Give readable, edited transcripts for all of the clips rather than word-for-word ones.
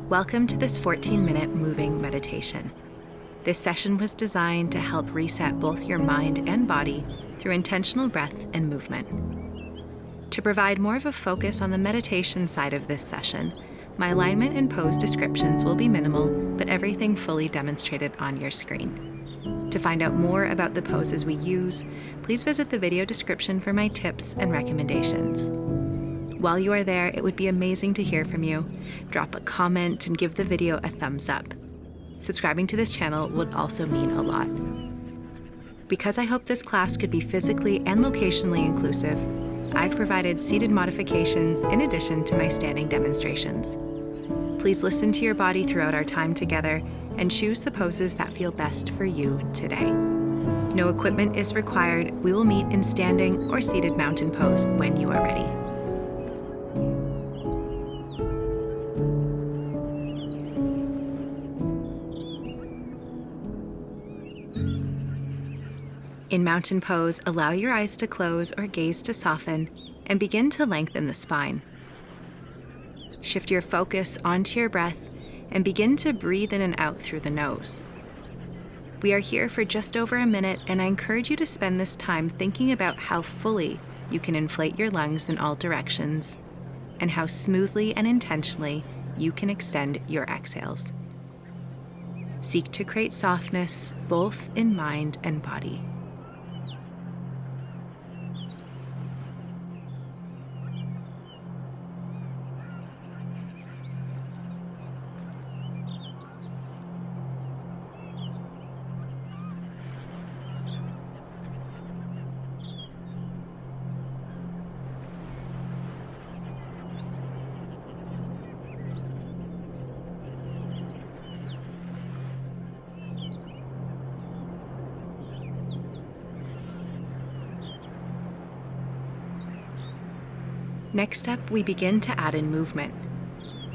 Welcome to this 14-minute moving meditation. This session was designed to help reset both your mind and body through intentional breath and movement. To provide more of a focus on the meditation side of this session, my alignment and pose descriptions will be minimal, but everything fully demonstrated on your screen. To find out more about the poses we use, please visit the video description for my tips and recommendations. While you are there, it would be amazing to hear from you. Drop a comment and give the video a thumbs up. Subscribing to this channel would also mean a lot. Because I hope this class could be physically and locationally inclusive, I've provided seated modifications in addition to my standing demonstrations. Please listen to your body throughout our time together and choose the poses that feel best for you today. No equipment is required. We will meet in standing or seated mountain pose when you are ready. In mountain pose, allow your eyes to close or gaze to soften and begin to lengthen the spine. Shift your focus onto your breath and begin to breathe in and out through the nose. We are here for just over a minute, and I encourage you to spend this time thinking about how fully you can inflate your lungs in all directions and how smoothly and intentionally you can extend your exhales. Seek to create softness both in mind and body. Next up, we begin to add in movement.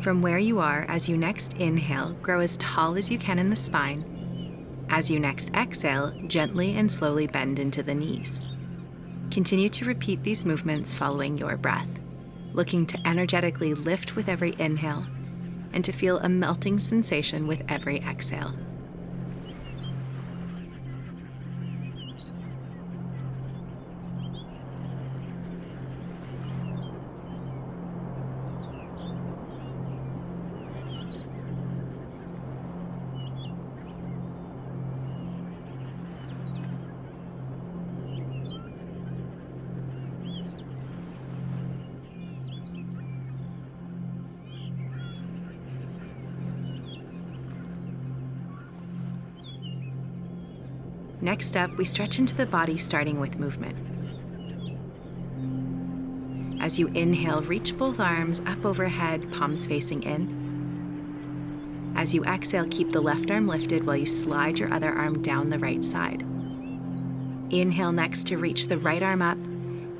From where you are, as you next inhale, grow as tall as you can in the spine. As you next exhale, gently and slowly bend into the knees. Continue to repeat these movements following your breath, looking to energetically lift with every inhale and to feel a melting sensation with every exhale. Next up, we stretch into the body, starting with movement. As you inhale, reach both arms up overhead, palms facing in. As you exhale, keep the left arm lifted while you slide your other arm down the right side. Inhale next to reach the right arm up.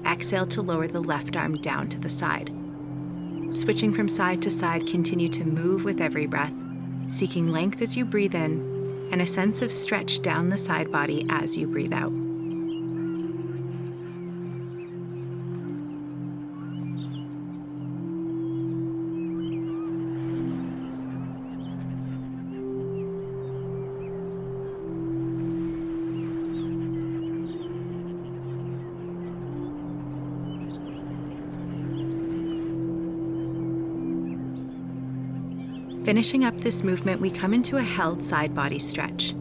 Exhale to lower the left arm down to the side. Switching from side to side, continue to move with every breath, seeking length as you breathe in, and a sense of stretch down the side body as you breathe out. Finishing up this movement, we come into a held side body stretch.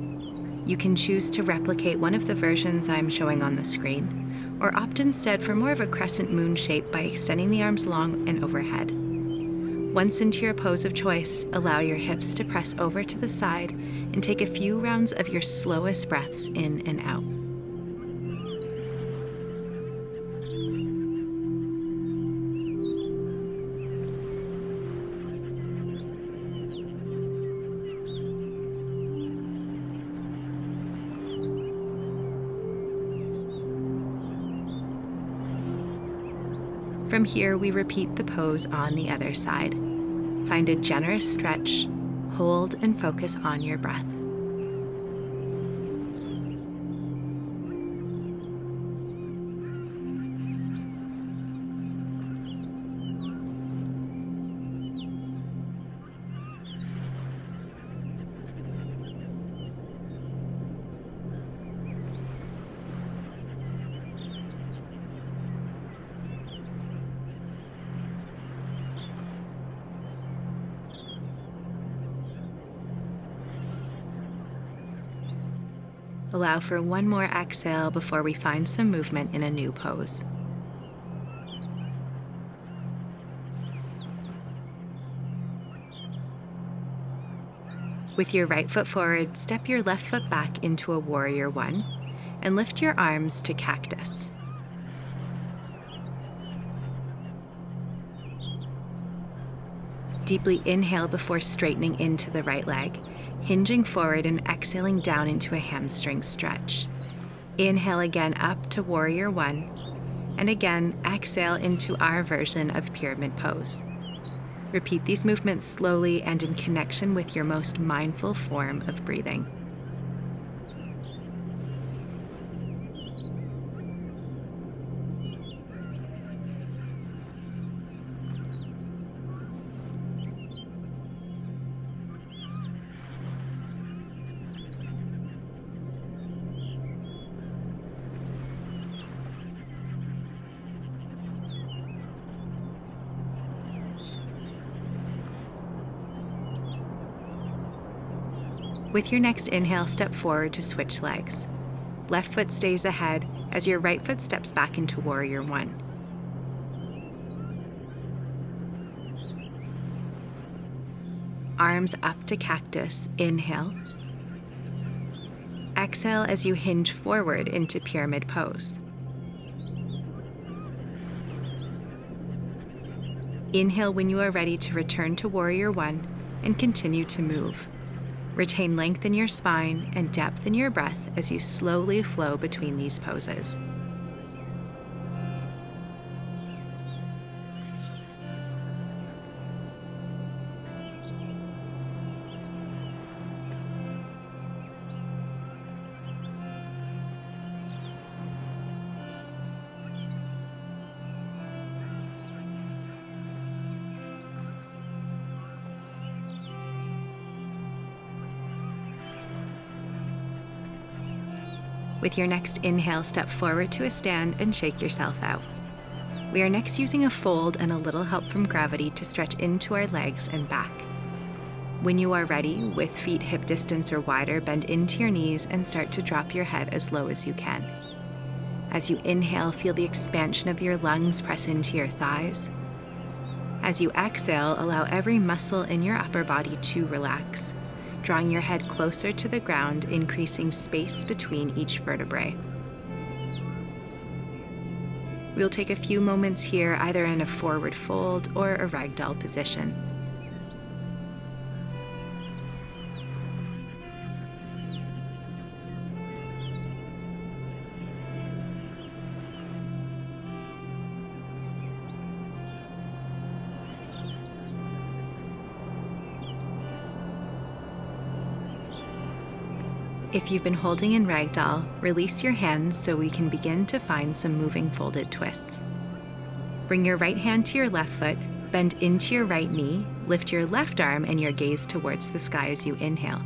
You can choose to replicate one of the versions I'm showing on the screen, or opt instead for more of a crescent moon shape by extending the arms long and overhead. Once into your pose of choice, allow your hips to press over to the side and take a few rounds of your slowest breaths in and out. From here, we repeat the pose on the other side. Find a generous stretch, hold, and focus on your breath. Allow for one more exhale before we find some movement in a new pose. With your right foot forward, step your left foot back into a warrior one and lift your arms to cactus. Deeply inhale before straightening into the right leg, hinging forward and exhaling down into a hamstring stretch. Inhale again up to warrior one, and again exhale into our version of pyramid pose. Repeat these movements slowly and in connection with your most mindful form of breathing. With your next inhale, step forward to switch legs. Left foot stays ahead as your right foot steps back into warrior one. Arms up to cactus, inhale. Exhale as you hinge forward into pyramid pose. Inhale when you are ready to return to warrior one and continue to move. Retain length in your spine and depth in your breath as you slowly flow between these poses. With your next inhale, step forward to a stand and shake yourself out. We are next using a fold and a little help from gravity to stretch into our legs and back. When you are ready, with feet hip distance or wider, bend into your knees and start to drop your head as low as you can. As you inhale, feel the expansion of your lungs press into your thighs. As you exhale, allow every muscle in your upper body to relax, drawing your head closer to the ground, increasing space between each vertebrae. We'll take a few moments here, either in a forward fold or a ragdoll position. If you've been holding in ragdoll, release your hands so we can begin to find some moving folded twists. Bring your right hand to your left foot, bend into your right knee, lift your left arm and your gaze towards the sky as you inhale.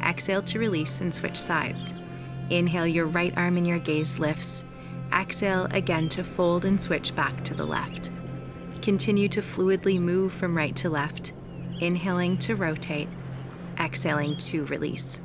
Exhale to release and switch sides. Inhale, your right arm and your gaze lifts. Exhale again to fold and switch back to the left. Continue to fluidly move from right to left, inhaling to rotate, exhaling to release.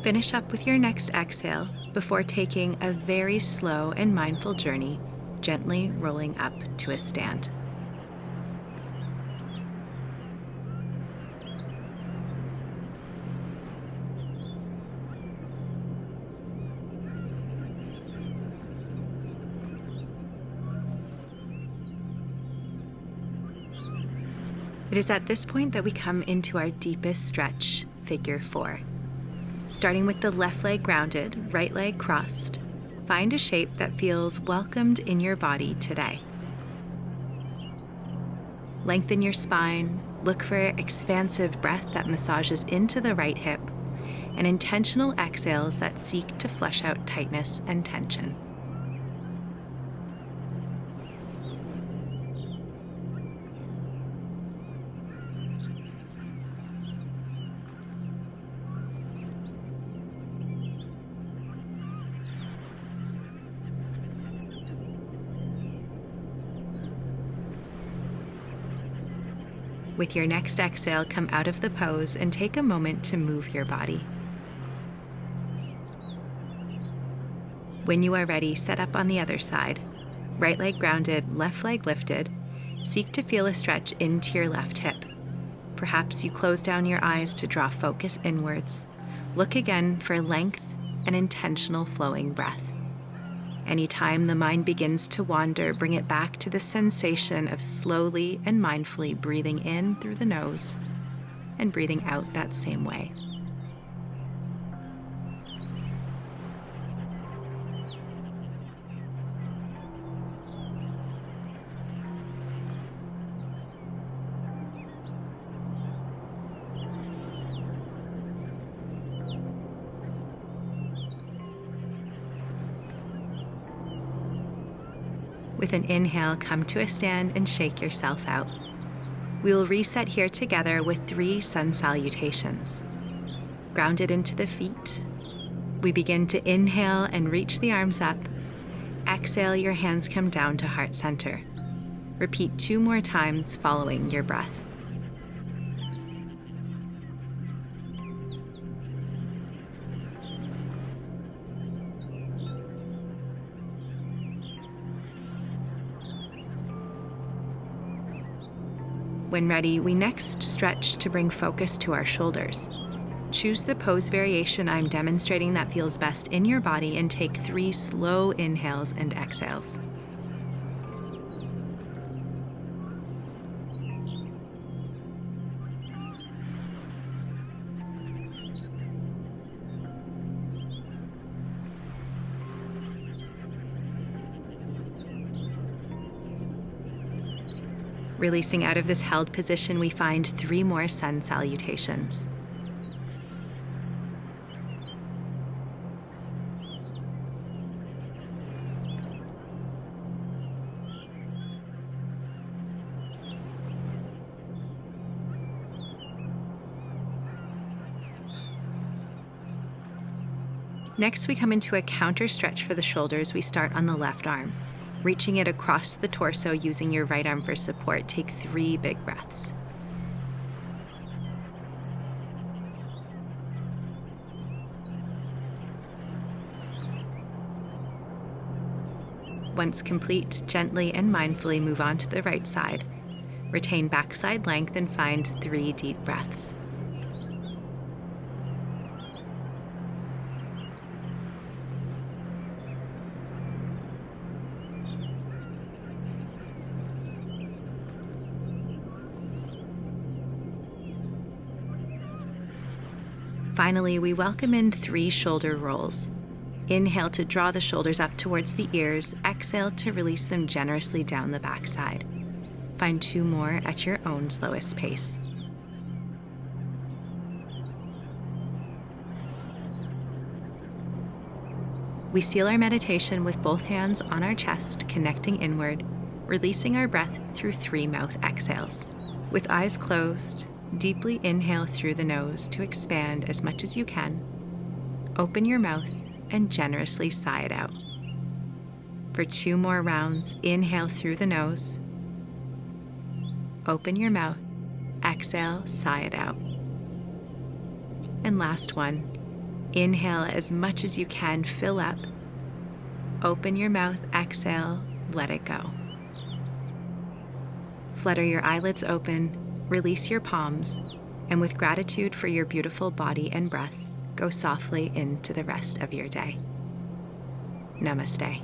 Finish up with your next exhale before taking a very slow and mindful journey, gently rolling up to a stand. It is at this point that we come into our deepest stretch, figure 4. Starting with the left leg grounded, right leg crossed, find a shape that feels welcomed in your body today. Lengthen your spine, look for expansive breath that massages into the right hip, and intentional exhales that seek to flush out tightness and tension. With your next exhale, come out of the pose and take a moment to move your body. When you are ready, set up on the other side. Right leg grounded, left leg lifted. Seek to feel a stretch into your left hip. Perhaps you close down your eyes to draw focus inwards. Look again for length and intentional flowing breath. Anytime the mind begins to wander, bring it back to the sensation of slowly and mindfully breathing in through the nose and breathing out that same way. With an inhale, come to a stand and shake yourself out. We will reset here together with 3 sun salutations. Grounded into the feet, we begin to inhale and reach the arms up. Exhale, your hands come down to heart center. Repeat 2 more times following your breath. When ready, we next stretch to bring focus to our shoulders. Choose the pose variation I'm demonstrating that feels best in your body and take 3 slow inhales and exhales. Releasing out of this held position, we find 3 more sun salutations. Next, we come into a counter stretch for the shoulders. We start on the left arm. Reaching it across the torso using your right arm for support. Take 3 big breaths. Once complete, gently and mindfully move on to the right side. Retain backside length and find 3 deep breaths. Finally, we welcome in 3 shoulder rolls. Inhale to draw the shoulders up towards the ears. Exhale to release them generously down the backside. Find 2 more at your own slowest pace. We seal our meditation with both hands on our chest, connecting inward, releasing our breath through 3 mouth exhales. With eyes closed, deeply inhale through the nose to expand as much as you can. Open your mouth and generously sigh it out. For 2 more rounds, inhale through the nose. Open your mouth. Exhale, sigh it out. And last one. Inhale as much as you can, fill up. Open your mouth, exhale, let it go. Flutter your eyelids open. Release your palms, and with gratitude for your beautiful body and breath, go softly into the rest of your day. Namaste.